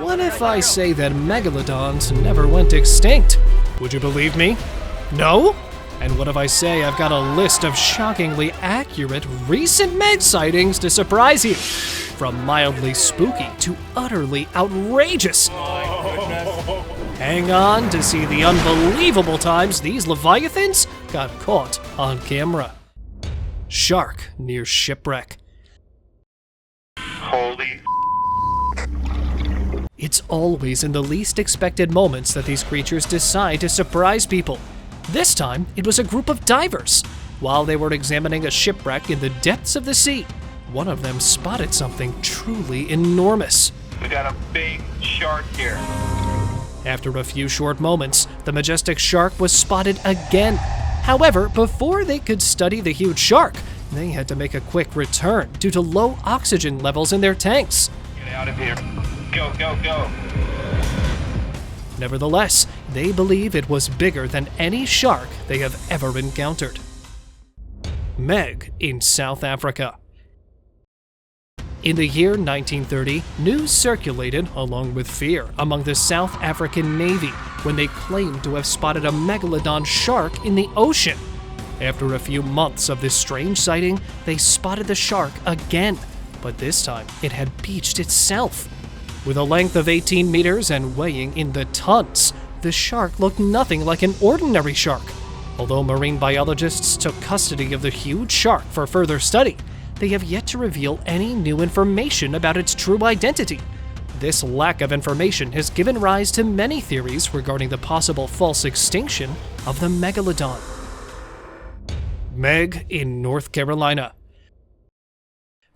What if I say that megalodons never went extinct? Would you believe me? No? And what if I say I've got a list of shockingly accurate recent Meg sightings to surprise you? From mildly spooky to utterly outrageous. Hang on to see the unbelievable times these leviathans got caught on camera. Shark near Shipwreck. Holy. It's always in the least expected moments that these creatures decide to surprise people. This time, it was a group of divers. While they were examining a shipwreck in the depths of the sea, one of them spotted something truly enormous. We got a big shark here. After a few short moments, the majestic shark was spotted again. However, before they could study the huge shark, they had to make a quick return due to low oxygen levels in their tanks. Get out of here. Go, go, go. Nevertheless, they believe it was bigger than any shark they have ever encountered. Meg in South Africa. In the year 1930, news circulated, along with fear, among the South African Navy when they claimed to have spotted a megalodon shark in the ocean. After a few months of this strange sighting, they spotted the shark again, but this time it had beached itself. With a length of 18 meters and weighing in the tons, the shark looked nothing like an ordinary shark. Although marine biologists took custody of the huge shark for further study, they have yet to reveal any new information about its true identity. This lack of information has given rise to many theories regarding the possible false extinction of the megalodon. Meg in North Carolina.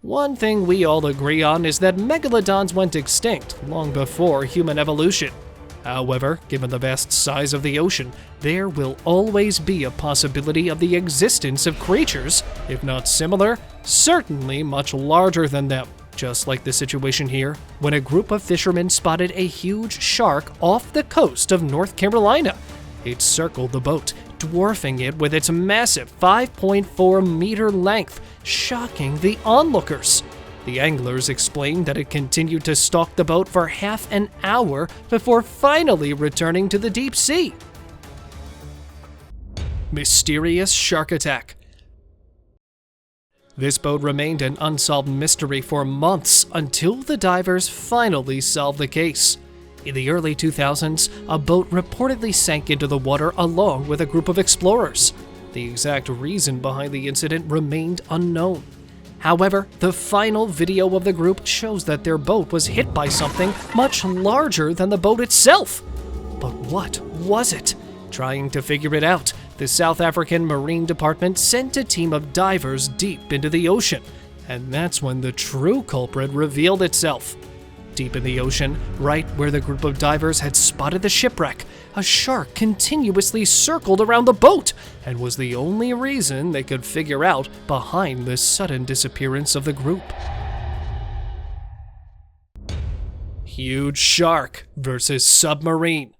One thing we all agree on is that megalodons went extinct long before human evolution. However, given the vast size of the ocean, there will always be a possibility of the existence of creatures, if not similar, certainly much larger than them. Just like the situation here, when a group of fishermen spotted a huge shark off the coast of North Carolina. It circled the boat, dwarfing it with its massive 5.4-meter length, shocking the onlookers. The anglers explained that it continued to stalk the boat for half an hour before finally returning to the deep sea. Mysterious shark attack. This boat remained an unsolved mystery for months until the divers finally solved the case. In the early 2000s, a boat reportedly sank into the water along with a group of explorers. The exact reason behind the incident remained unknown. However, the final video of the group shows that their boat was hit by something much larger than the boat itself. But what was it? Trying to figure it out, the South African Marine Department sent a team of divers deep into the ocean, and that's when the true culprit revealed itself. Deep in the ocean, right where the group of divers had spotted the shipwreck, a shark continuously circled around the boat and was the only reason they could figure out behind the sudden disappearance of the group. Huge shark versus submarine.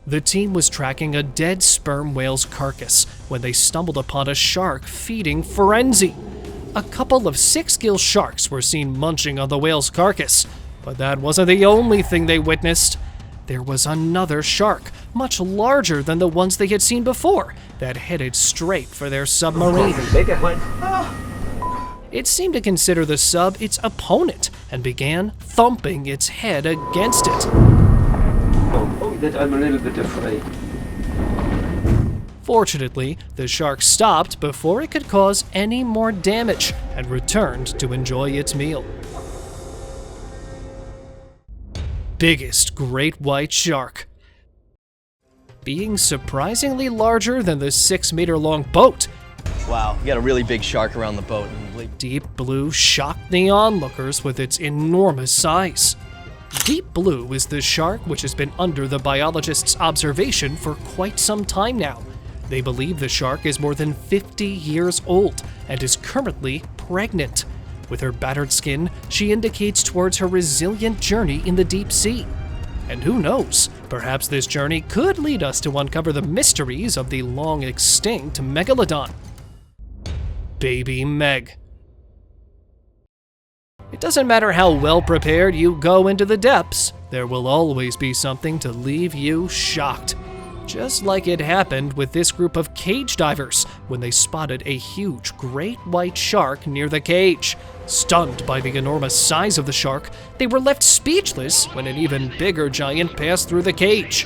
The team was tracking a dead sperm whale's carcass when they stumbled upon a shark feeding frenzy. A couple of 6-gill sharks were seen munching on the whale's carcass. But that wasn't the only thing they witnessed. There was another shark, much larger than the ones they had seen before, that headed straight for their submarine. It seemed to consider the sub its opponent and began thumping its head against it. I'm a little bit afraid. Fortunately, the shark stopped before it could cause any more damage and returned to enjoy its meal. Biggest great white shark. Being surprisingly larger than the 6-meter-long boat, Wow, you got a really big shark around the boat. Deep Blue shocked the onlookers with its enormous size. Deep Blue is the shark which has been under the biologists' observation for quite some time now. They believe the shark is more than 50 years old and is currently pregnant. With her battered skin, she indicates towards her resilient journey in the deep sea. And who knows, perhaps this journey could lead us to uncover the mysteries of the long-extinct Megalodon. Baby Meg. It doesn't matter how well prepared you go into the depths, there will always be something to leave you shocked. Just like it happened with this group of cage divers when they spotted a huge great white shark near the cage. Stunned by the enormous size of the shark, they were left speechless when an even bigger giant passed through the cage.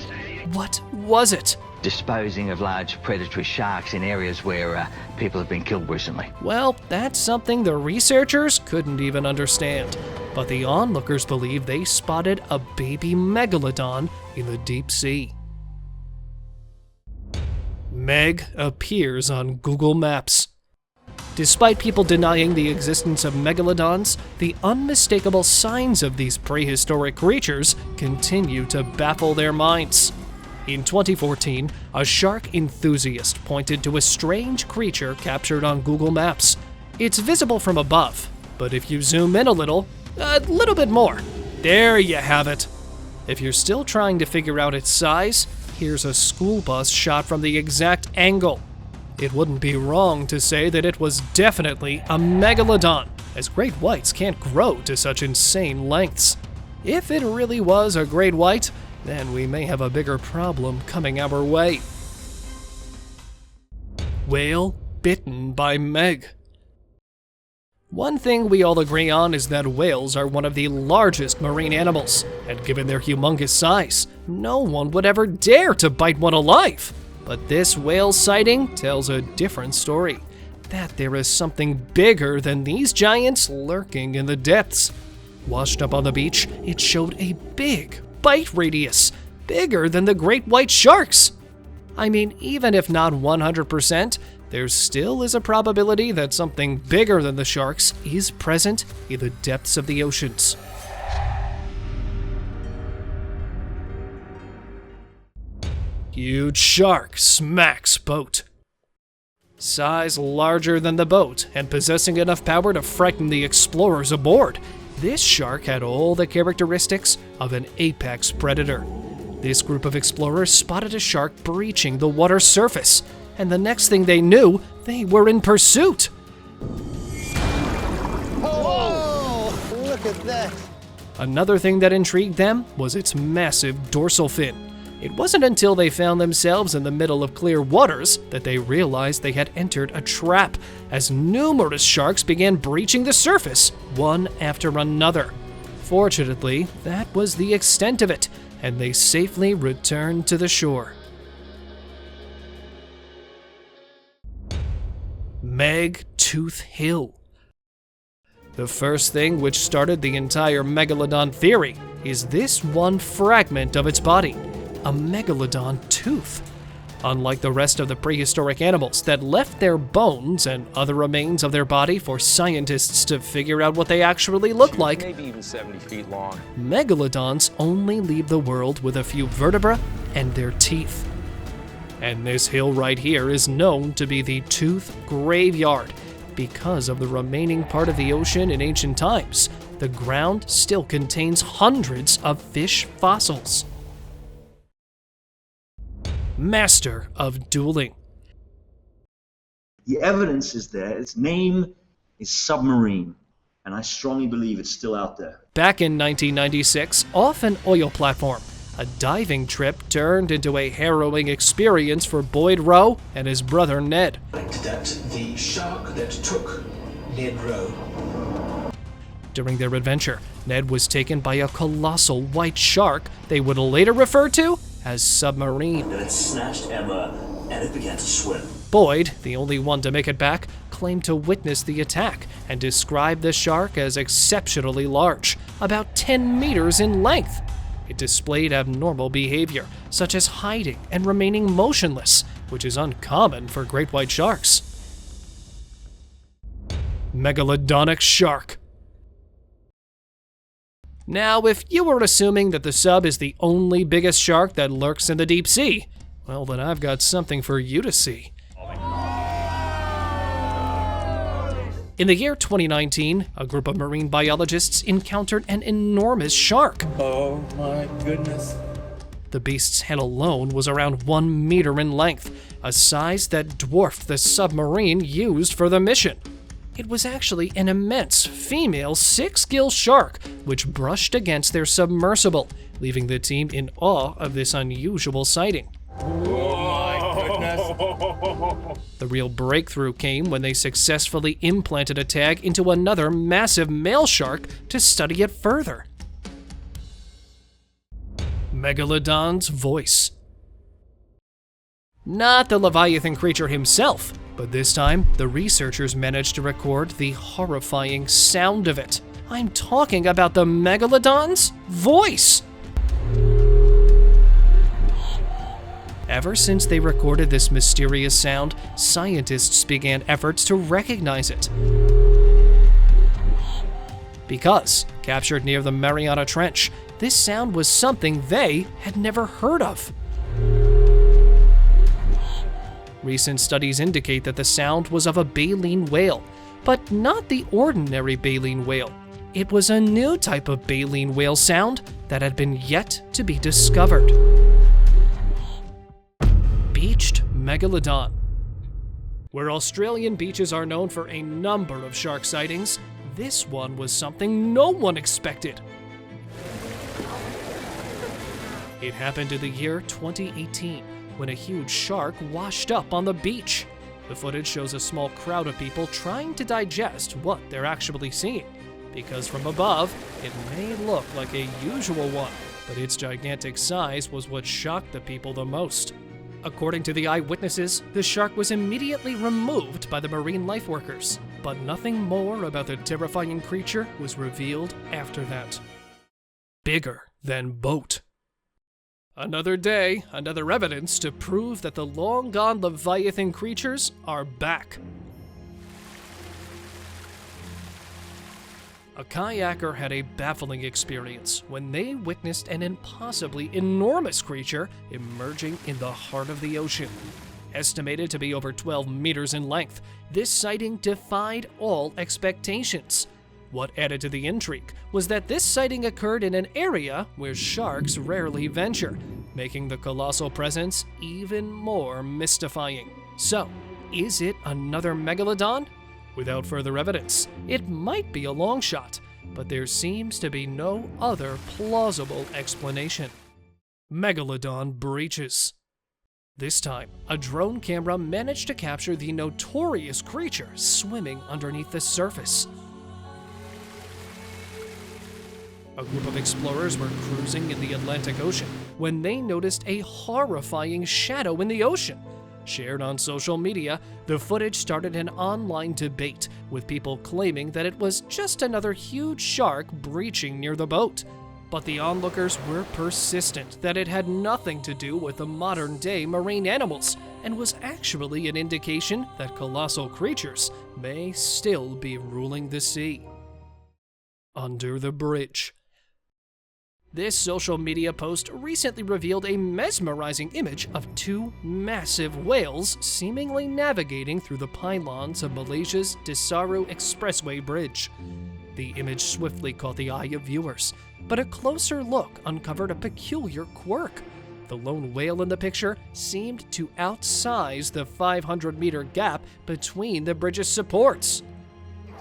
What was it? Disposing of large predatory sharks in areas where people have been killed recently. Well, that's something the researchers couldn't even understand. But the onlookers believe they spotted a baby megalodon in the deep sea. Meg appears on Google Maps. Despite people denying the existence of megalodons, the unmistakable signs of these prehistoric creatures continue to baffle their minds. In 2014, a shark enthusiast pointed to a strange creature captured on Google Maps. It's visible from above, but if you zoom in a little bit more, there you have it. If you're still trying to figure out its size, here's a school bus shot from the exact angle. It wouldn't be wrong to say that it was definitely a megalodon, as great whites can't grow to such insane lengths. If it really was a great white, then we may have a bigger problem coming our way. Whale bitten by Meg. One thing we all agree on is that whales are one of the largest marine animals, and given their humongous size, no one would ever dare to bite one alive. But this whale sighting tells a different story, that there is something bigger than these giants lurking in the depths. Washed up on the beach, it showed a big bite radius, bigger than the great white sharks. I mean, even if not 100%, there still is a probability that something bigger than the sharks is present in the depths of the oceans. Huge shark smacks boat. Size larger than the boat and possessing enough power to frighten the explorers aboard, this shark had all the characteristics of an apex predator. This group of explorers spotted a shark breaching the water's surface, and the next thing they knew, they were in pursuit. Whoa! Look at that! Another thing that intrigued them was its massive dorsal fin. It wasn't until they found themselves in the middle of clear waters that they realized they had entered a trap, as numerous sharks began breaching the surface, one after another. Fortunately, that was the extent of it, and they safely returned to the shore. Meg Tooth Hill. The first thing which started the entire Megalodon theory is this one fragment of its body, a Megalodon Tooth. Unlike the rest of the prehistoric animals that left their bones and other remains of their body for scientists to figure out what they actually look like, maybe even 70 feet long, Megalodons only leave the world with a few vertebrae and their teeth. And this hill right here is known to be the Tooth Graveyard. Because of the remaining part of the ocean in ancient times, the ground still contains hundreds of fish fossils. Master of dueling. The evidence is there. Its name is Submarine, and I strongly believe it's still out there. Back in 1996, off an oil platform, a diving trip turned into a harrowing experience for Boyd Rowe and his brother Ned. That the shark that took Ned Rowe. During their adventure, Ned was taken by a colossal white shark they would later refer to as Submarine. Then it snatched Emma and it began to swim. Boyd, the only one to make it back, claimed to witness the attack and described the shark as exceptionally large, about 10 meters in length. It displayed abnormal behavior, such as hiding and remaining motionless, which is uncommon for great white sharks. Megalodonic shark. Now, if you were assuming that the sub is the only biggest shark that lurks in the deep sea, well, then I've got something for you to see. In the year 2019, a group of marine biologists encountered an enormous shark. oh my goodness. The beast's head alone was around 1 meter in length, a size that dwarfed the submarine used for the mission. It was actually an immense female six-gill shark which brushed against their submersible, leaving the team in awe of this unusual sighting. The real breakthrough came when they successfully implanted a tag into another massive male shark to study it further. Megalodon's voice. Not the Leviathan creature himself, but this time the researchers managed to record the horrifying sound of it. I'm talking about the Megalodon's voice! Ever since they recorded this mysterious sound, scientists began efforts to recognize it. Because, captured near the Mariana Trench, this sound was something they had never heard of. Recent studies indicate that the sound was of a baleen whale, but not the ordinary baleen whale. It was a new type of baleen whale sound that had been yet to be discovered. Beached Megalodon. Where Australian beaches are known for a number of shark sightings, this one was something no one expected. It happened in the year 2018, when a huge shark washed up on the beach. The footage shows a small crowd of people trying to digest what they're actually seeing, because from above, it may look like a usual one, but its gigantic size was what shocked the people the most. According to the eyewitnesses, the shark was immediately removed by the marine life workers, but nothing more about the terrifying creature was revealed after that. Bigger than boat. Another day, another evidence to prove that the long-gone Leviathan creatures are back. A kayaker had a baffling experience when they witnessed an impossibly enormous creature emerging in the heart of the ocean. Estimated to be over 12 meters in length, this sighting defied all expectations. What added to the intrigue was that this sighting occurred in an area where sharks rarely venture, making the colossal presence even more mystifying. So, is it another Megalodon? Without further evidence, it might be a long shot, but there seems to be no other plausible explanation. Megalodon breaches. This time, a drone camera managed to capture the notorious creature swimming underneath the surface. A group of explorers were cruising in the Atlantic Ocean when they noticed a horrifying shadow in the ocean. Shared on social media, the footage started an online debate, with people claiming that it was just another huge shark breaching near the boat. But the onlookers were persistent that it had nothing to do with the modern-day marine animals, and was actually an indication that colossal creatures may still be ruling the sea. Under the bridge. This social media post recently revealed a mesmerizing image of two massive whales seemingly navigating through the pylons of Malaysia's Taru Expressway bridge. The image swiftly caught the eye of viewers, but a closer look uncovered a peculiar quirk. The lone whale in the picture seemed to outsize the 500-meter gap between the bridge's supports.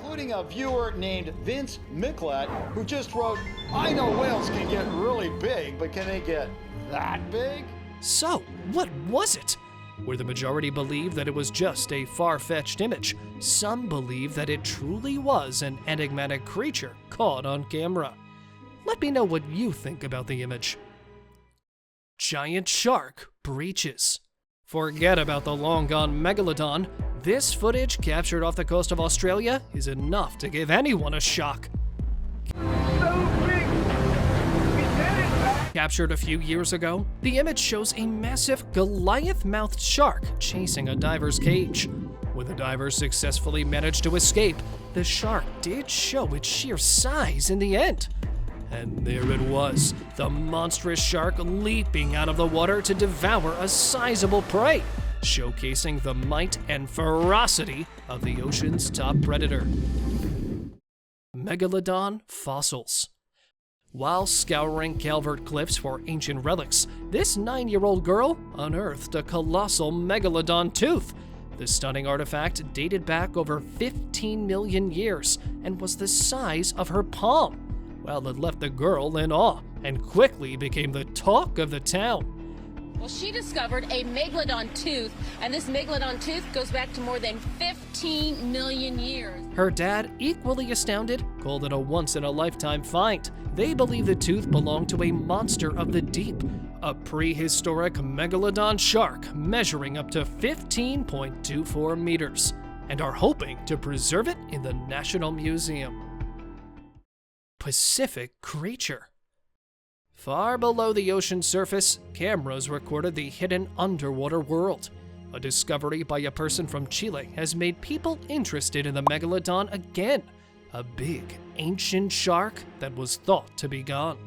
Including a viewer named Vince Micklet, who just wrote, "I know whales can get really big, but can they get that big?" So, what was it? Where the majority believe that it was just a far-fetched image, some believe that it truly was an enigmatic creature caught on camera. Let me know what you think about the image. Giant shark breaches. Forget about the long-gone Megalodon. This footage captured off the coast of Australia is enough to give anyone a shock. Captured a few years ago, the image shows a massive Goliath-mouthed shark chasing a diver's cage. When the divers successfully managed to escape, the shark did show its sheer size in the end. And there it was, the monstrous shark leaping out of the water to devour a sizable prey, showcasing the might and ferocity of the ocean's top predator. Megalodon fossils. While scouring Calvert Cliffs for ancient relics, this 9-year-old girl unearthed a colossal Megalodon tooth. The stunning artifact dated back over 15 million years and was the size of her palm. Well, it left the girl in awe and quickly became the talk of the town. Well, she discovered a Megalodon Tooth, and this Megalodon Tooth goes back to more than 15 million years. Her dad, equally astounded, called it a once-in-a-lifetime find. They believe the tooth belonged to a monster of the deep, a prehistoric megalodon shark measuring up to 15.24 meters, and are hoping to preserve it in the National Museum. Pacific creature. Far below the ocean surface, cameras recorded the hidden underwater world. A discovery by a person from Chile has made people interested in the megalodon again, a big, ancient shark that was thought to be gone.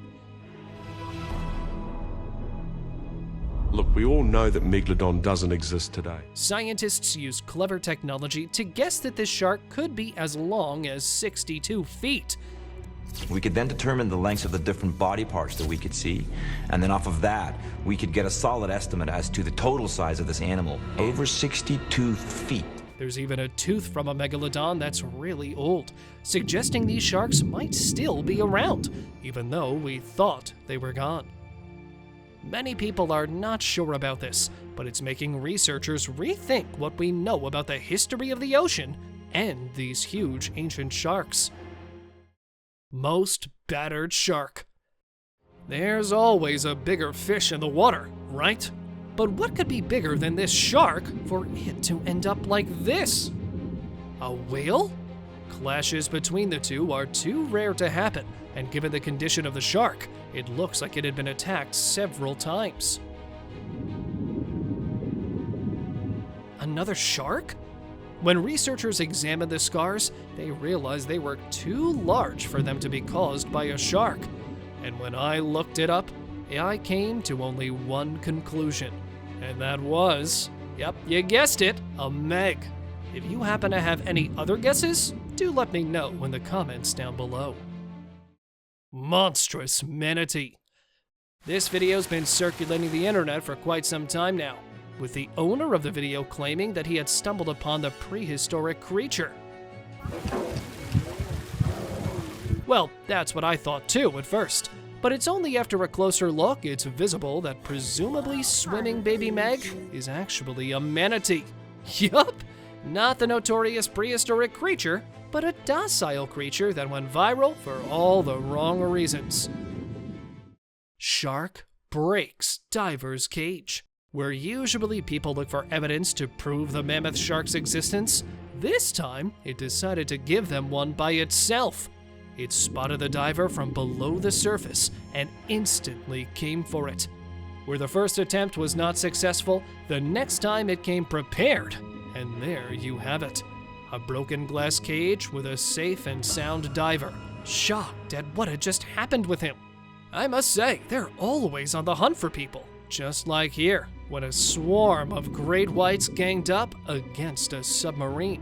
Look, we all know that Megalodon doesn't exist today. Scientists use clever technology to guess that this shark could be as long as 62 feet. We could then determine the lengths of the different body parts that we could see, and then off of that, we could get a solid estimate as to the total size of this animal. Over 62 feet. There's even a tooth from a megalodon that's really old, suggesting these sharks might still be around, even though we thought they were gone. Many people are not sure about this, but it's making researchers rethink what we know about the history of the ocean and these huge ancient sharks. Most battered shark. There's always a bigger fish in the water, right? But what could be bigger than this shark for it to end up like this? A whale? Clashes between the two are too rare to happen, and given the condition of the shark, it looks like it had been attacked several times. Another shark? When researchers examined the scars, they realized they were too large for them to be caused by a shark. And when I looked it up, I came to only one conclusion, and that was, yep, you guessed it, a Meg. If you happen to have any other guesses, do let me know in the comments down below. Monstrous manatee. This video's been circulating the internet for quite some time now, with the owner of the video claiming that he had stumbled upon the prehistoric creature. Well, that's what I thought too at first, but it's only after a closer look it's visible that presumably swimming Baby Meg is actually a manatee. Yup, not the notorious prehistoric creature, but a docile creature that went viral for all the wrong reasons. Shark breaks diver's cage. Where usually people look for evidence to prove the mammoth shark's existence, this time it decided to give them one by itself. It spotted the diver from below the surface and instantly came for it. Where the first attempt was not successful, the next time it came prepared, and there you have it. A broken glass cage with a safe and sound diver, shocked at what had just happened with him. I must say, they're always on the hunt for people, just like here, when a swarm of great whites ganged up against a submarine.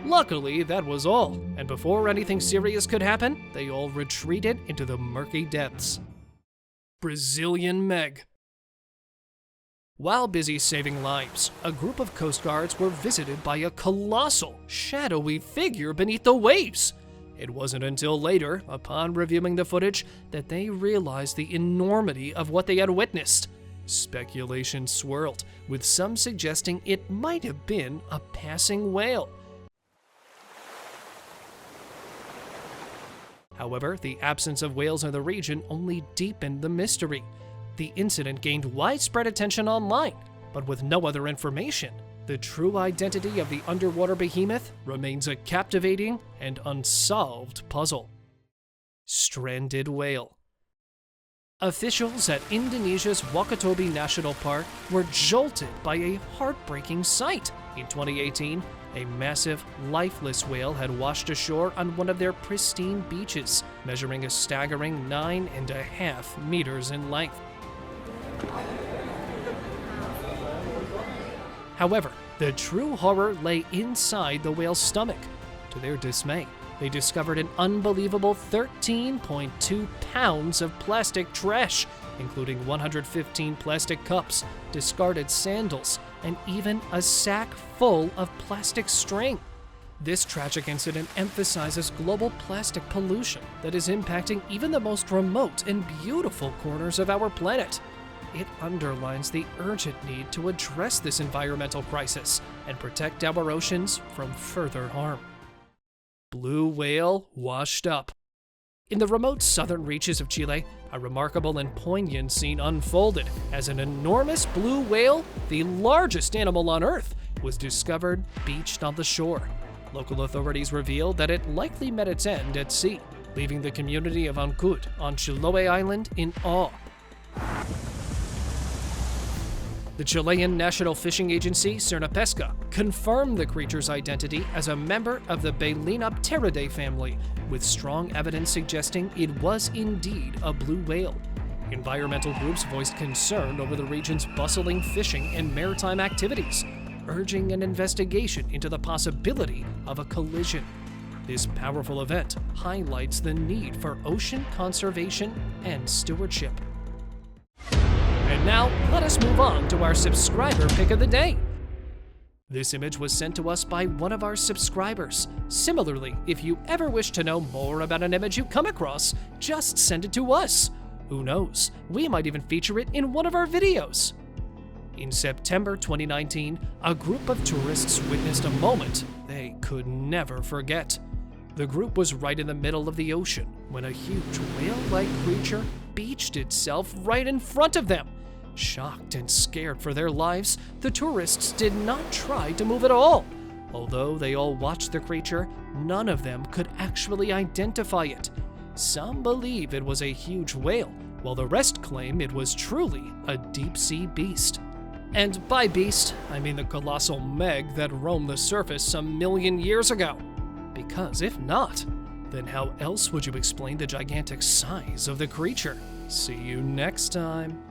Luckily, that was all, and before anything serious could happen, they all retreated into the murky depths. Brazilian Meg. While busy saving lives, a group of Coast Guards were visited by a colossal, shadowy figure beneath the waves. It wasn't until later, upon reviewing the footage, that they realized the enormity of what they had witnessed. Speculation swirled, with some suggesting it might have been a passing whale. However, the absence of whales in the region only deepened the mystery. The incident gained widespread attention online, but with no other information. The true identity of the underwater behemoth remains a captivating and unsolved puzzle. Stranded whale. Officials at Indonesia's Wakatobi National Park were jolted by a heartbreaking sight. In 2018, a massive, lifeless whale had washed ashore on one of their pristine beaches, measuring a staggering 9.5 meters in length. However, the true horror lay inside the whale's stomach. To their dismay, they discovered an unbelievable 13.2 pounds of plastic trash, including 115 plastic cups, discarded sandals, and even a sack full of plastic string. This tragic incident emphasizes global plastic pollution that is impacting even the most remote and beautiful corners of our planet. It underlines the urgent need to address this environmental crisis and protect our oceans from further harm. Blue whale washed up. In the remote southern reaches of Chile, a remarkable and poignant scene unfolded as an enormous blue whale, the largest animal on Earth, was discovered beached on the shore. Local authorities revealed that it likely met its end at sea, leaving the community of Ancud on Chiloé Island in awe. The Chilean National Fishing Agency, Cernapesca, confirmed the creature's identity as a member of the Balenopteridae family, with strong evidence suggesting it was indeed a blue whale. Environmental groups voiced concern over the region's bustling fishing and maritime activities, urging an investigation into the possibility of a collision. This powerful event highlights the need for ocean conservation and stewardship. And now, let us move on to our subscriber pick of the day. This image was sent to us by one of our subscribers. Similarly, if you ever wish to know more about an image you come across, just send it to us. Who knows, we might even feature it in one of our videos. In September 2019, a group of tourists witnessed a moment they could never forget. The group was right in the middle of the ocean when a huge whale-like creature beached itself right in front of them. Shocked and scared for their lives, the tourists did not try to move at all. Although they all watched the creature, none of them could actually identify it. Some believe it was a huge whale, while the rest claim it was truly a deep-sea beast. And by beast, I mean the colossal Meg that roamed the surface some million years ago. Because if not, then how else would you explain the gigantic size of the creature? See you next time.